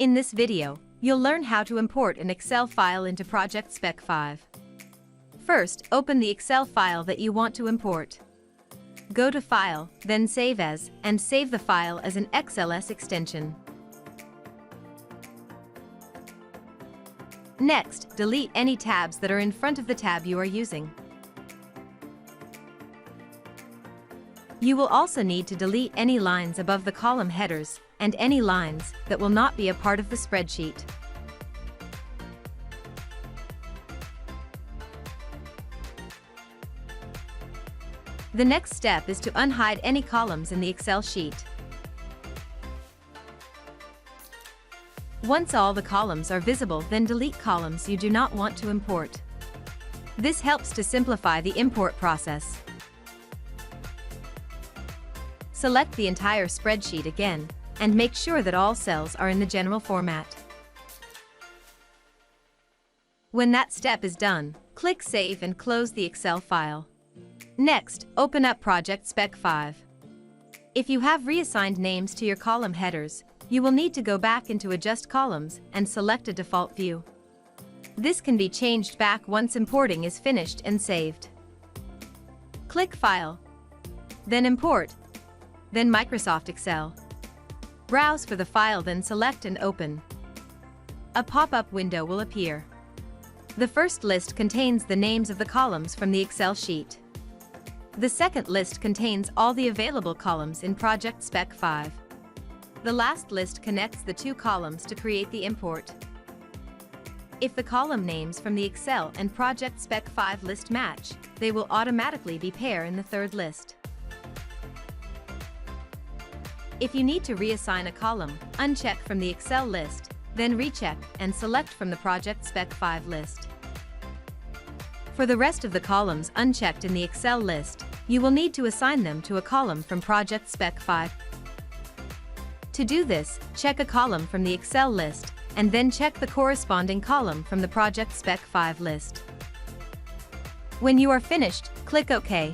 In this video, you'll learn how to import an Excel file into Project Spec 5. First, open the Excel file that you want to import. Go to File, then Save As, and save the file as an XLS extension. Next, delete any tabs that are in front of the tab you are using. You will also need to delete any lines above the column headers and any lines that will not be a part of the spreadsheet. The next step is to unhide any columns in the Excel sheet. Once all the columns are visible, then delete columns you do not want to import. This helps to simplify the import process. Select the entire spreadsheet again, and make sure that all cells are in the general format. When that step is done, click Save and close the Excel file. Next, open up Project Spec 5. If you have reassigned names to your column headers, you will need to go back into Adjust Columns and select a default view. This can be changed back once importing is finished and saved. Click File, then Import, then Microsoft Excel. Browse for the file, then select and open. A pop-up window will appear. The first list contains the names of the columns from the Excel sheet. The second list contains all the available columns in Project Spec 5. The last list connects the two columns to create the import. If the column names from the Excel and Project Spec 5 list match, they will automatically be paired in the third list. If you need to reassign a column, uncheck from the Excel list, then recheck and select from the Project Spec 5 list. For the rest of the columns unchecked in the Excel list, you will need to assign them to a column from Project Spec 5. To do this, check a column from the Excel list, and then check the corresponding column from the Project Spec 5 list. When you are finished, click OK.